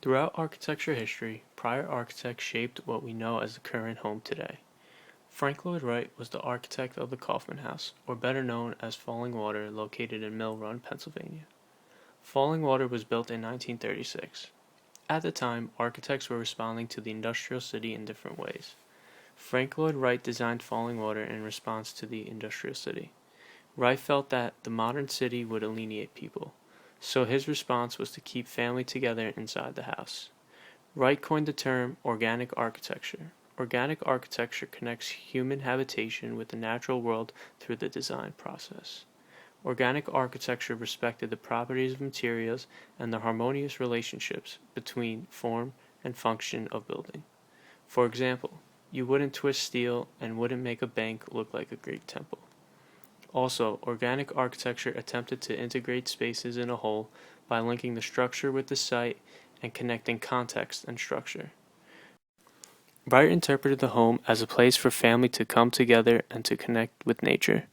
Throughout architecture history, prior architects shaped what we know as the current home today. Frank Lloyd Wright was the architect of the Kaufman House, or better known as Fallingwater, located in Mill Run, Pennsylvania. Fallingwater was built in 1936. At the time, architects were responding to the industrial city in different ways. Frank Lloyd Wright designed Fallingwater in response to the industrial city. Wright felt that the modern city would alienate people, so his response was to keep family together inside the house. Wright coined the term organic architecture. Organic architecture connects human habitation with the natural world through the design process. Organic architecture respected the properties of materials and the harmonious relationships between form and function of building. For example, you wouldn't twist steel and wouldn't make a bank look like a Greek temple. Also, organic architecture attempted to integrate spaces in a whole by linking the structure with the site and connecting context and structure. Wright interpreted the home as a place for family to come together and to connect with nature.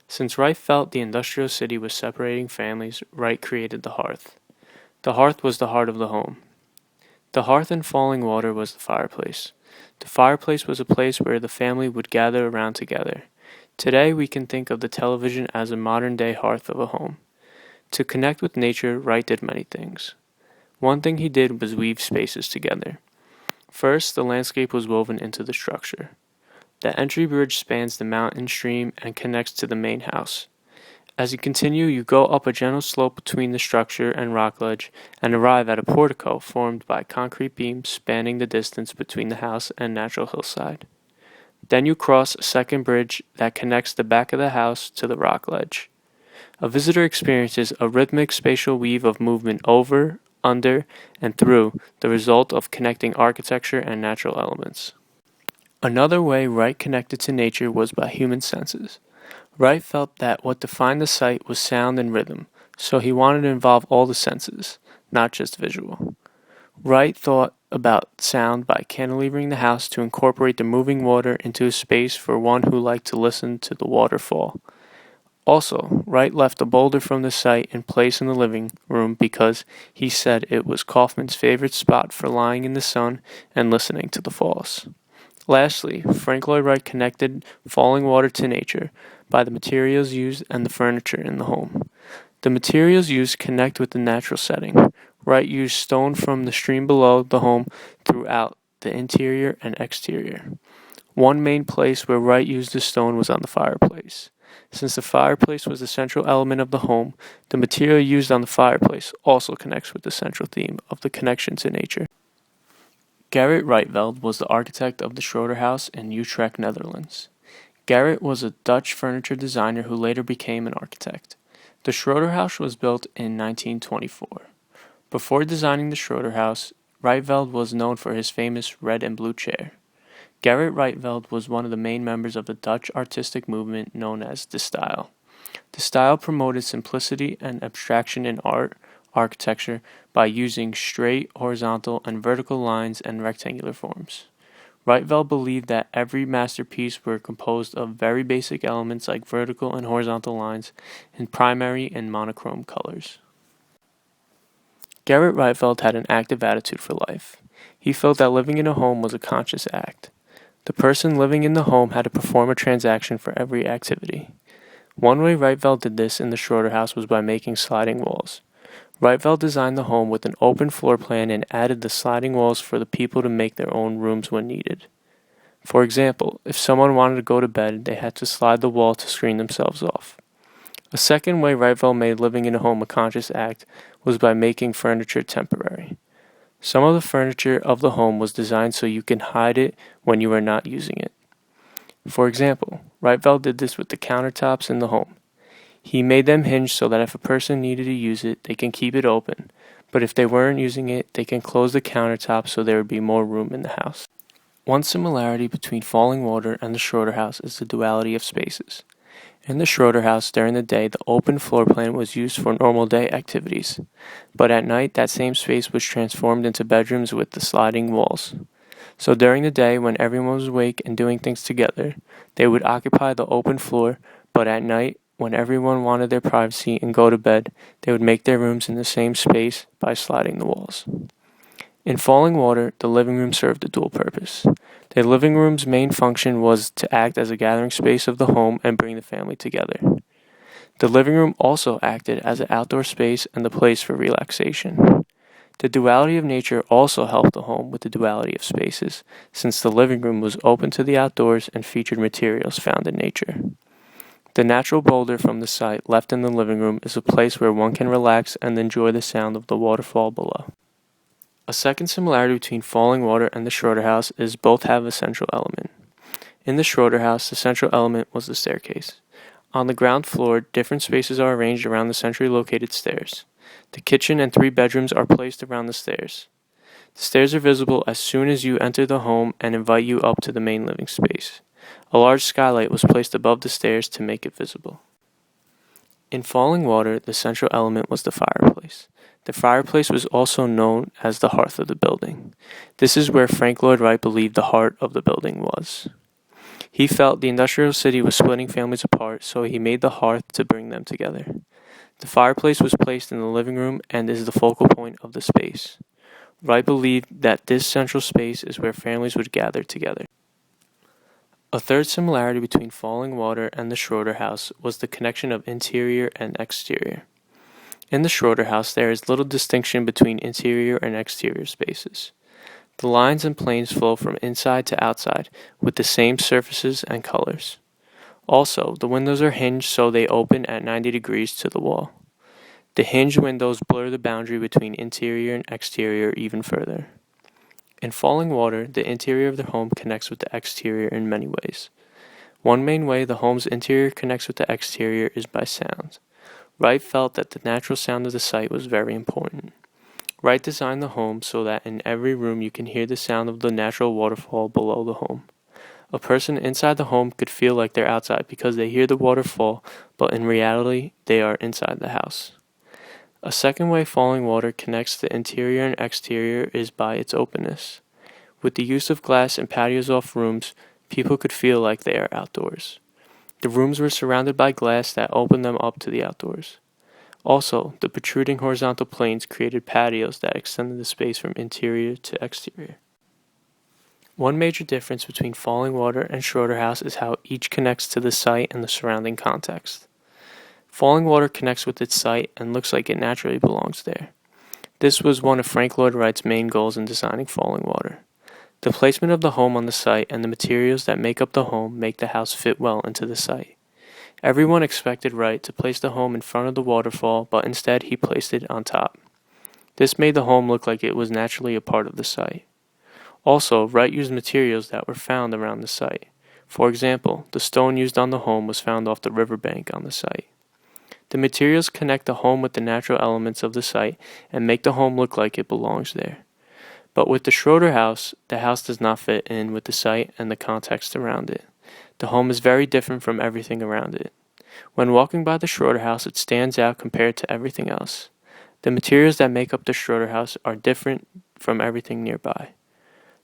Since Wright felt the industrial city was separating families, Wright created the hearth. The hearth was the heart of the home. The hearth in Fallingwater was the fireplace. The fireplace was a place where the family would gather around together. Today, we can think of the television as a modern-day hearth of a home. To connect with nature, Wright did many things. One thing he did was weave spaces together. First, the landscape was woven into the structure. The entry bridge spans the mountain stream and connects to the main house. As you continue, you go up a gentle slope between the structure and rock ledge and arrive at a portico formed by concrete beams spanning the distance between the house and natural hillside. Then you cross a second bridge that connects the back of the house to the rock ledge. A visitor experiences a rhythmic spatial weave of movement over, under, and through, the result of connecting architecture and natural elements. Another way Wright connected to nature was by human senses. Wright felt that what defined the site was sound and rhythm, so he wanted to involve all the senses, not just visual. Wright thought about sound by cantilevering the house to incorporate the moving water into a space for one who liked to listen to the waterfall. Also, Wright left a boulder from the site in place in the living room because he said it was Kaufman's favorite spot for lying in the sun and listening to the falls. Lastly, Frank Lloyd Wright connected Fallingwater to nature by the materials used and the furniture in the home. The materials used connect with the natural setting. Wright used stone from the stream below the home throughout the interior and exterior. One main place where Wright used the stone was on the fireplace. Since the fireplace was the central element of the home, the material used on the fireplace also connects with the central theme of the connection to nature. Gerrit Rietveld was the architect of the Schroder House in Utrecht, Netherlands. Gerrit was a Dutch furniture designer who later became an architect. The Schroder House was built in 1924. Before designing the Schroder House, Rietveld was known for his famous red and blue chair. Gerrit Rietveld was one of the main members of the Dutch artistic movement known as the Style. The Style promoted simplicity and abstraction in art, architecture, by using straight, horizontal, and vertical lines and rectangular forms. Rietveld believed that every masterpiece were composed of very basic elements like vertical and horizontal lines in primary and monochrome colors. Gerrit Rietveld had an active attitude for life. He felt that living in a home was a conscious act. The person living in the home had to perform a transaction for every activity. One way Rietveld did this in the Schroder House was by making sliding walls. Rietveld designed the home with an open floor plan and added the sliding walls for the people to make their own rooms when needed. For example, if someone wanted to go to bed, they had to slide the wall to screen themselves off. A second way Rietveld made living in a home a conscious act was by making furniture temporary. Some of the furniture of the home was designed so you can hide it when you are not using it. For example, Rietveld did this with the countertops in the home. He made them hinge so that if a person needed to use it, they can keep it open, but if they weren't using it, they can close the countertop so there would be more room in the house. One similarity between Fallingwater and the Schroder House is the duality of spaces. In the Schroder House, during the day, the open floor plan was used for normal day activities, but at night, that same space was transformed into bedrooms with the sliding walls. So during the day, when everyone was awake and doing things together, they would occupy the open floor, but at night, when everyone wanted their privacy and go to bed, they would make their rooms in the same space by sliding the walls. In Fallingwater, the living room served a dual purpose. The living room's main function was to act as a gathering space of the home and bring the family together. The living room also acted as an outdoor space and a place for relaxation. The duality of nature also helped the home with the duality of spaces, since the living room was open to the outdoors and featured materials found in nature. The natural boulder from the site left in the living room is a place where one can relax and enjoy the sound of the waterfall below. A second similarity between Fallingwater and the Schroder house is both have a central element. In the Schroder house, the central element was the staircase. On the ground floor, different spaces are arranged around the centrally located stairs. The kitchen and 3 bedrooms are placed around the stairs. The stairs are visible as soon as you enter the home and invite you up to the main living space. A large skylight was placed above the stairs to make it visible. In Fallingwater, the central element was the fireplace. The fireplace was also known as the hearth of the building. This is where Frank Lloyd Wright believed the heart of the building was. He felt the industrial city was splitting families apart, so he made the hearth to bring them together. The fireplace was placed in the living room and is the focal point of the space. Wright believed that this central space is where families would gather together. A third similarity between Fallingwater and the Schroder house was the connection of interior and exterior. In the Schroder house, there is little distinction between interior and exterior spaces. The lines and planes flow from inside to outside with the same surfaces and colors. Also, the windows are hinged so they open at 90 degrees to the wall. The hinged windows blur the boundary between interior and exterior even further. In Fallingwater, the interior of the home connects with the exterior in many ways. One main way the home's interior connects with the exterior is by sound. Wright felt that the natural sound of the site was very important. Wright designed the home so that in every room you can hear the sound of the natural waterfall below the home. A person inside the home could feel like they're outside because they hear the waterfall, but in reality, they are inside the house. A second way Fallingwater connects the interior and exterior is by its openness. With the use of glass and patios off rooms, people could feel like they are outdoors. The rooms were surrounded by glass that opened them up to the outdoors. Also, the protruding horizontal planes created patios that extended the space from interior to exterior. One major difference between Fallingwater and Schroder house is how each connects to the site and the surrounding context. Fallingwater connects with its site and looks like it naturally belongs there. This was one of Frank Lloyd Wright's main goals in designing Fallingwater. The placement of the home on the site and the materials that make up the home make the house fit well into the site. Everyone expected Wright to place the home in front of the waterfall, but instead he placed it on top. This made the home look like it was naturally a part of the site. Also, Wright used materials that were found around the site. For example, the stone used on the home was found off the riverbank on the site. The materials connect the home with the natural elements of the site and make the home look like it belongs there. But with the Schroder house, the house does not fit in with the site and the context around it. The home is very different from everything around it. When walking by the Schroder house, it stands out compared to everything else. The materials that make up the Schroder house are different from everything nearby.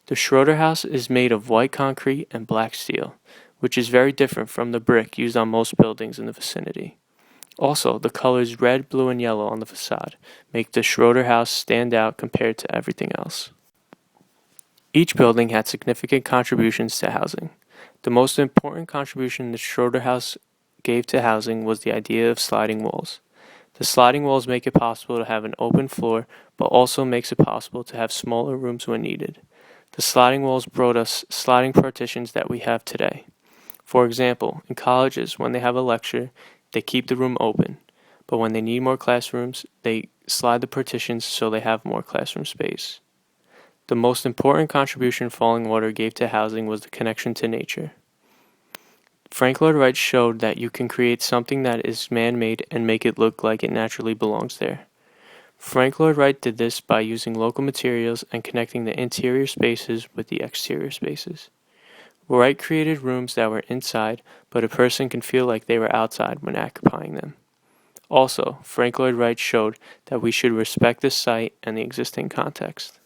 The Schroder house is made of white concrete and black steel, which is very different from the brick used on most buildings in the vicinity. Also, the colors red, blue, and yellow on the facade make the Schroder house stand out compared to everything else. Each building had significant contributions to housing. The most important contribution the Schroder house gave to housing was the idea of sliding walls. The sliding walls make it possible to have an open floor, but also makes it possible to have smaller rooms when needed. The sliding walls brought us sliding partitions that we have today. For example, in colleges, when they have a lecture, they keep the room open, but when they need more classrooms, they slide the partitions so they have more classroom space. The most important contribution Fallingwater gave to housing was the connection to nature. Frank Lloyd Wright showed that you can create something that is man-made and make it look like it naturally belongs there. Frank Lloyd Wright did this by using local materials and connecting the interior spaces with the exterior spaces. Wright created rooms that were inside, but a person can feel like they were outside when occupying them. Also, Frank Lloyd Wright showed that we should respect the site and the existing context.